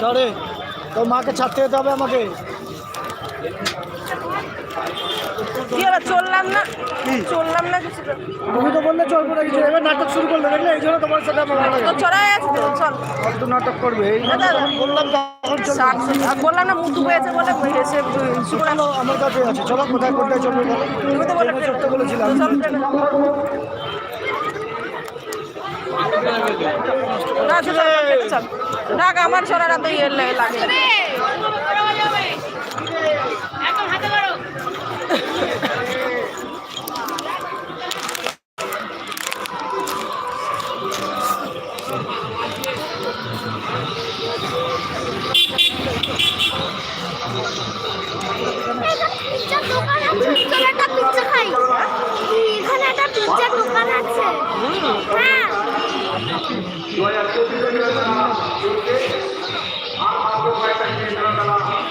চলে তোর মাকে ছাড়তে যেতে হবে আমাকে। চললাম না কিছু। তুমি তো বললে চলবো না কিছু, এবার নাটক শুরু করলে দেখলে, এই জন্য তোমার সাথে আমার ভালো লাগে। চড়াই আছে তো, চল কত নাটক করবে এই যখন বললাম তখন বললাম না মুতু হয়েছে বলে এসে চলো আমার কাছে আছে। চলো কোথায় কোথায় চলবে বলো, তুমি তো বলে চড়তে বলেছিলাম। না আমার চড়াটা তো ইয়ে লাগে।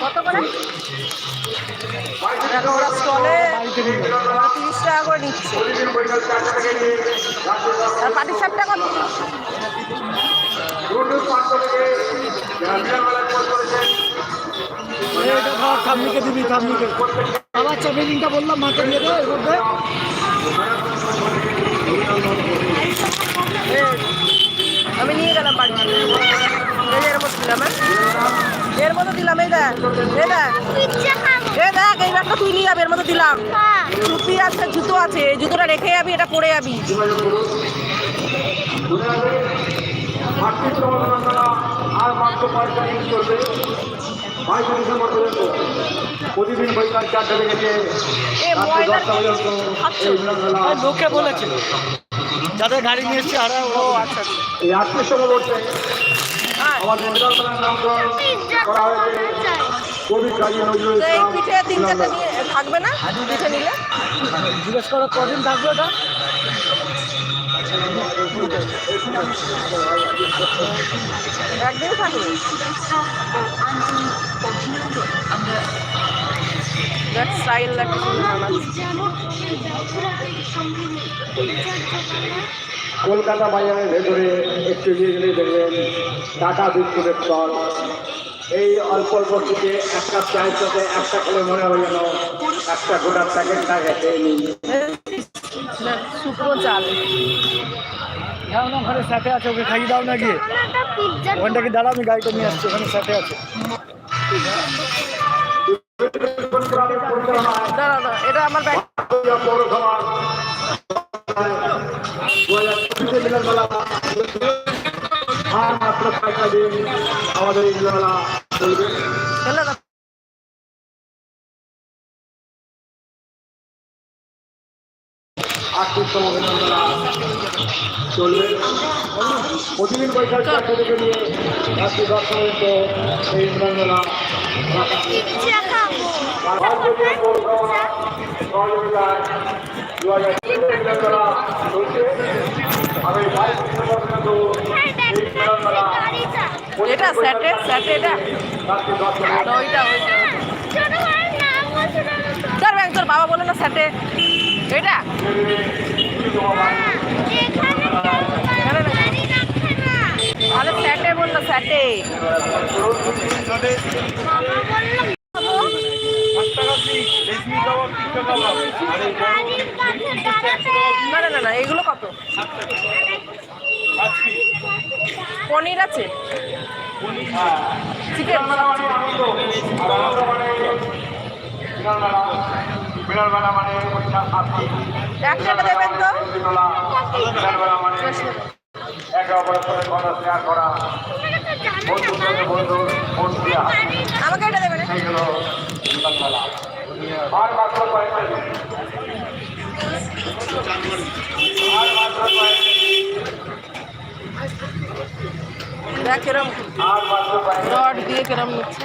কত করে? ওরা স্টলে 30 টাকা করে নিচ্ছে। আর পাটি সাপটা কত? থামনিকে দিবি, থামনিকে আবার চাবিটা বললাম মাকে দিয়ে দেয় এর মধ্যে। আমি নিয়ে গেলাম বাড়ি, এর মধ্যে দিলাম, এর মধ্যে দিলাম, এই দেখ এই ব্যাগটা তুই নিয়ে যাবি, এর মধ্যে দিলাম। জুতি আছে, জুতো আছে, এই জুতোটা রেখে যাবি, এটা পরে যাবি। প্রতিদিন বৈকাল 4টা থেকে লোকে বলেছে যাদের গাড়ি নিয়ে এসছে আর আচ্ছা এই 8টার সময় করছে আমাদের নামকরণ করা হয়েছে কবি কাজী নজরুল এই ইসলাম। পিঠে 3-4টা নিয়ে থাকবে না? পিঠে নিলে জিজ্ঞেস করো কদিন থাকবে ওটা। একদিন থাকবে। স্টাইল কলকাতা বাজারের ভেতরে একটু এগিয়ে গেলে দেখবেন টাটা বিস্কুটের স্টল। এই অল্প অল্প থেকে একটা চায়ের সাথে একটা করে মনে হয় যেন একটা গোটার প্যাকেট থাকে খেয়ে নিই। শুকনো চাল যাও না, ওখানে স্যাটে আছে, ওকে খাইয়ে দাও না গিয়ে। ওখানটাকে দাঁড়া, আমি গাড়িটা নিয়ে আসছি, ওখানে স্যাটে আছে। দাঁড়া এটা আমার ব্যাগ। আমাদের এই মেলা চলবে। আর্থিকতম মেলা চলবে প্রতিদিন বৈশাখ 4টা থেকে নিয়ে রাত্রি 10টা পর্যন্ত এই মেলা এটা স্যাটে স্যাটে এটা ওইটা তোর ব্যাগ, তোর বাবা বলে না স্যাটে এটা। আরে স্যাটে বললো, স্যাটে। না এগুলো কত? পনির আছে, চিকেন একটা দেবেন তো। আমাকে এটা দেবেন। দেখ কিরম রড দিয়ে কিরম নিচ্ছে।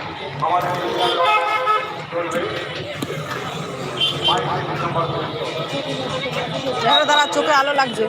দাঁড়া চোখে আলো লাগছে।